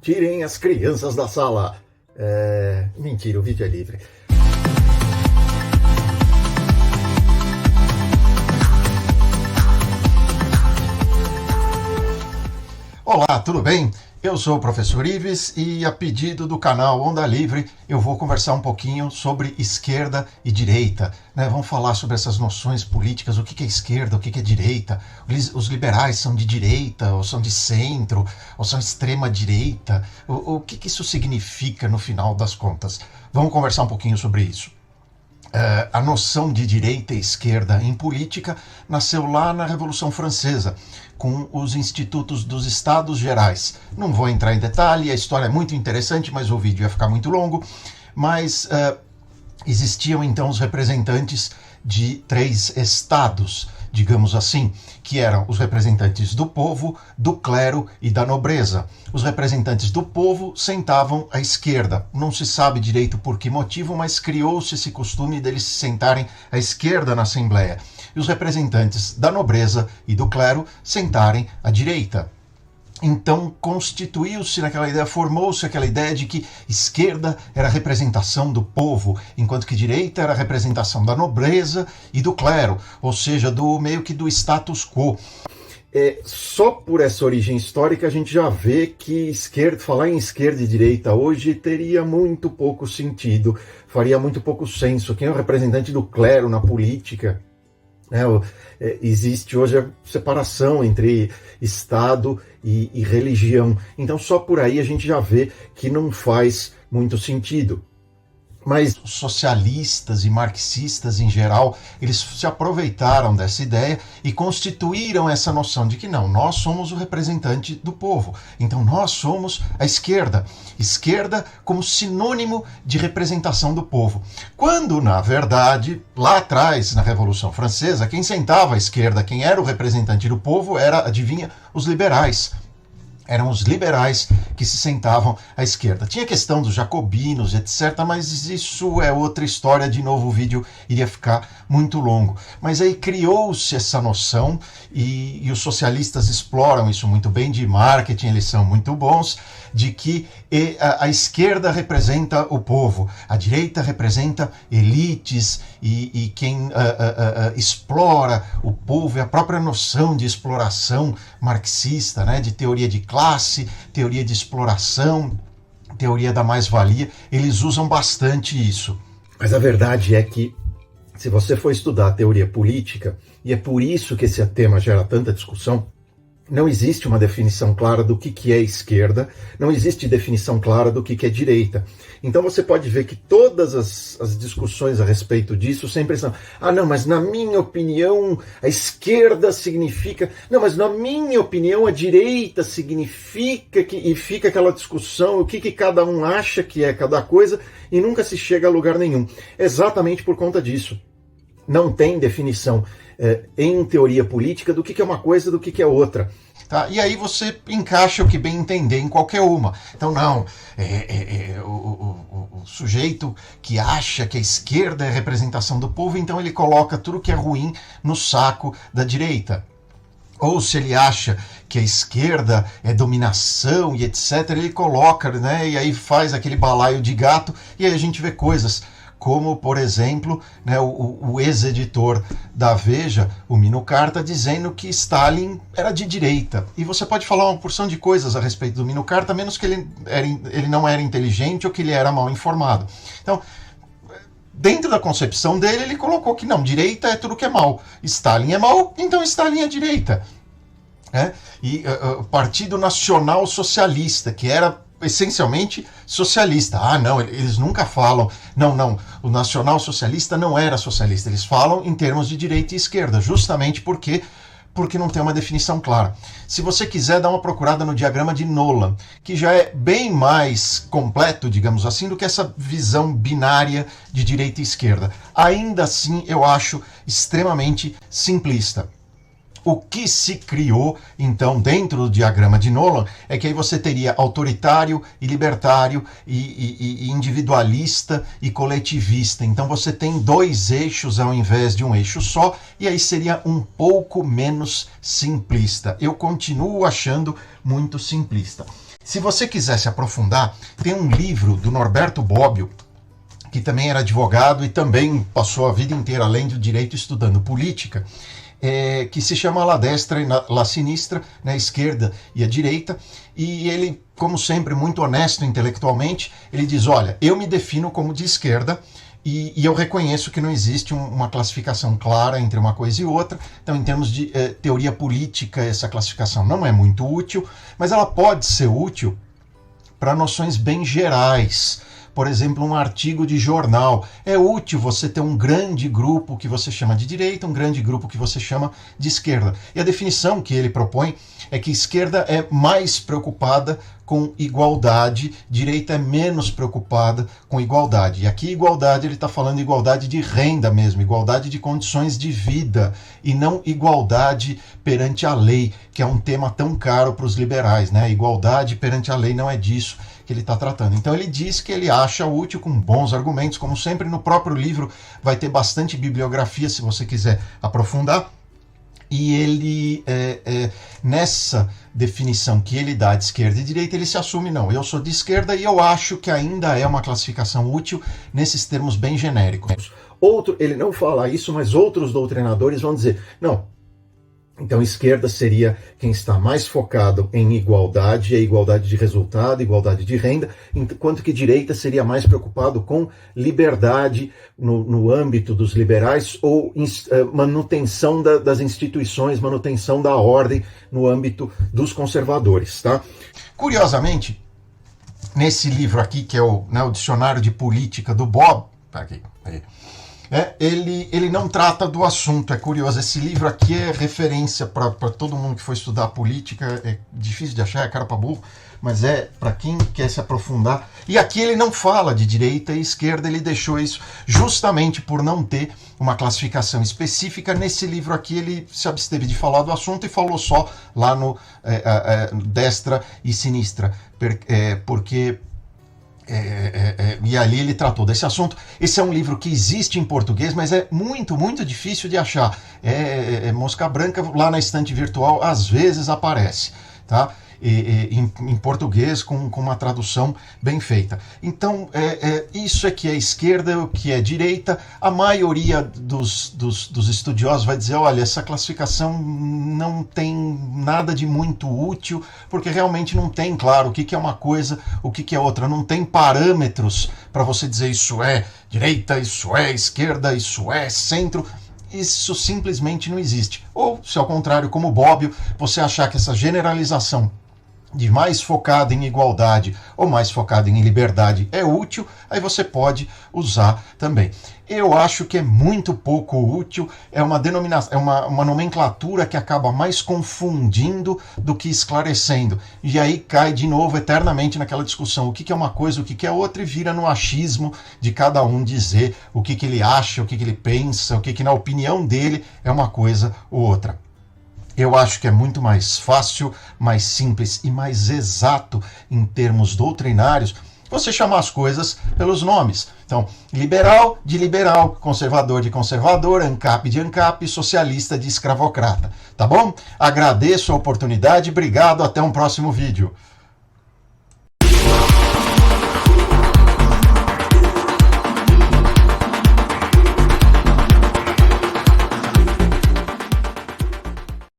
Tirem as crianças da sala. Mentira, o vídeo é livre. Olá, tudo bem? Eu sou o professor Ives e, a pedido do canal Onda Livre, eu vou conversar um pouquinho sobre esquerda e direita, né? Vamos falar sobre essas noções políticas, o que é esquerda, o que é direita, os liberais são de direita, ou são de centro, ou são extrema direita, o que isso significa no final das contas? Vamos conversar um pouquinho sobre isso. A noção de direita e esquerda em política nasceu lá na Revolução Francesa, com os institutos dos Estados Gerais. Não vou entrar em detalhe, a história é muito interessante, mas o vídeo ia ficar muito longo. Mas existiam então os representantes de 3 estados, digamos assim, que eram os representantes do povo, do clero e da nobreza. Os representantes do povo sentavam à esquerda. Não se sabe direito por que motivo, mas criou-se esse costume deles se sentarem à esquerda na Assembleia. E os representantes da nobreza e do clero sentarem à direita. Então constituiu-se naquela ideia, formou-se aquela ideia de que esquerda era a representação do povo, enquanto que direita era a representação da nobreza e do clero, ou seja, do meio que do status quo. Só por essa origem histórica a gente já vê que falar em esquerda e direita hoje teria muito pouco sentido, faria muito pouco senso. Quem é o representante do clero na política? Existe hoje a separação entre Estado e religião. Então só por aí a gente já vê que não faz muito sentido. Mas os socialistas e marxistas em geral, eles se aproveitaram dessa ideia e constituíram essa noção de que não, nós somos o representante do povo, então nós somos a esquerda. Esquerda como sinônimo de representação do povo. Quando, na verdade, lá atrás, na Revolução Francesa, quem sentava à esquerda, quem era o representante do povo, era, adivinha, os liberais. Eram os liberais que se sentavam à esquerda. Tinha a questão dos jacobinos, etc., mas isso é outra história. De novo, o vídeo iria ficar muito longo. Mas aí criou-se essa noção, e os socialistas exploram isso muito bem, de marketing, eles são muito bons, de que a esquerda representa o povo, a direita representa elites e quem explora o povo, é a própria noção de exploração marxista, né, de teoria de classe, teoria de exploração, teoria da mais-valia, eles usam bastante isso. Mas a verdade é que, se você for estudar a teoria política, e é por isso que esse tema gera tanta discussão, não existe uma definição clara do que é esquerda, não existe definição clara do que é direita. Então você pode ver que todas as discussões a respeito disso sempre são: não, mas na minha opinião a esquerda significa... Não, mas na minha opinião a direita significa que... E fica aquela discussão, o que cada um acha que é cada coisa, e nunca se chega a lugar nenhum. Exatamente por conta disso. Não tem definição em teoria política do que é uma coisa do que é outra. Tá? E aí você encaixa o que bem entender em qualquer uma. Então não, o sujeito que acha que a esquerda é a representação do povo, então ele coloca tudo que é ruim no saco da direita. Ou se ele acha que a esquerda é dominação e etc., ele coloca, né, e aí faz aquele balaio de gato, e aí a gente vê coisas como, por exemplo, né, o ex-editor da Veja, o Minucarta, dizendo que Stalin era de direita. E você pode falar uma porção de coisas a respeito do Minucarta, menos que ele não era inteligente ou que ele era mal informado. Então, dentro da concepção dele, ele colocou que não, direita é tudo que é mal. Stalin é mal, então Stalin é direita. E o Partido Nacional Socialista, que era essencialmente socialista. Não, eles nunca falam, não, o nacional socialista não era socialista, eles falam em termos de direita e esquerda, justamente porque não tem uma definição clara. Se você quiser dar uma procurada no diagrama de Nolan, que já é bem mais completo, digamos assim, do que essa visão binária de direita e esquerda. Ainda assim, eu acho extremamente simplista. O que se criou, então, dentro do diagrama de Nolan, é que aí você teria autoritário e libertário, e individualista e coletivista. Então você tem 2 eixos ao invés de um eixo só, e aí seria um pouco menos simplista. Eu continuo achando muito simplista. Se você quiser se aprofundar, tem um livro do Norberto Bobbio, que também era advogado e também passou a vida inteira, além do direito, estudando política, que se chama La Destra e La Sinistra, né, a esquerda e a direita, e ele, como sempre, muito honesto intelectualmente, ele diz, olha, eu me defino como de esquerda, e eu reconheço que não existe uma classificação clara entre uma coisa e outra. Então, em termos de teoria política, essa classificação não é muito útil, mas ela pode ser útil para noções bem gerais. Por exemplo, um artigo de jornal. É útil você ter um grande grupo que você chama de direita, um grande grupo que você chama de esquerda. E a definição que ele propõe é que esquerda é mais preocupada com igualdade, direita é menos preocupada com igualdade. E aqui igualdade, ele está falando de igualdade de renda mesmo, igualdade de condições de vida, e não igualdade perante a lei, que é um tema tão caro para os liberais, né? Igualdade perante a lei não é disso que ele está tratando. Então ele diz que ele acha útil, com bons argumentos, como sempre no próprio livro vai ter bastante bibliografia se você quiser aprofundar. E ele, nessa definição que ele dá de esquerda e direita, ele se assume, não, eu sou de esquerda e eu acho que ainda é uma classificação útil nesses termos bem genéricos. Ele não fala isso, mas outros doutrinadores vão dizer, não, então esquerda seria quem está mais focado em igualdade, a igualdade de resultado, igualdade de renda, enquanto que direita seria mais preocupado com liberdade no âmbito dos liberais ou manutenção das instituições, manutenção da ordem no âmbito dos conservadores. Tá? Curiosamente, nesse livro aqui, que é o Dicionário de Política do Bob, ele não trata do assunto. É curioso, esse livro aqui é referência para todo mundo que for estudar política, é difícil de achar, é cara para burro, mas é para quem quer se aprofundar. E aqui ele não fala de direita e esquerda, ele deixou isso justamente por não ter uma classificação específica. Nesse livro aqui ele se absteve de falar do assunto e falou só lá no Destra e Sinistra, porque... e ali ele tratou desse assunto. Esse é um livro que existe em português, mas é muito, muito difícil de achar. Mosca branca, lá na estante virtual, às vezes aparece, tá? Em português, com uma tradução bem feita. Então, isso é que é esquerda, o que é direita. A maioria dos estudiosos vai dizer, olha, essa classificação não tem nada de muito útil, porque realmente não tem, claro, o que é uma coisa, o que é outra. Não tem parâmetros para você dizer isso é direita, isso é esquerda, isso é centro. Isso simplesmente não existe. Ou, se ao contrário, como Bobbio, você achar que essa generalização de mais focado em igualdade ou mais focado em liberdade é útil, aí você pode usar também. Eu acho que é muito pouco útil, é uma denominação, é uma nomenclatura que acaba mais confundindo do que esclarecendo. E aí cai de novo eternamente naquela discussão, o que é uma coisa, o que é outra, e vira no achismo de cada um dizer o que ele acha, o que ele pensa, o que na opinião dele é uma coisa ou outra. Eu acho que é muito mais fácil, mais simples e mais exato em termos doutrinários você chamar as coisas pelos nomes. Então, liberal de liberal, conservador de conservador, ANCAP de ANCAP, socialista de escravocrata. Tá bom? Agradeço a oportunidade, obrigado, até um próximo vídeo.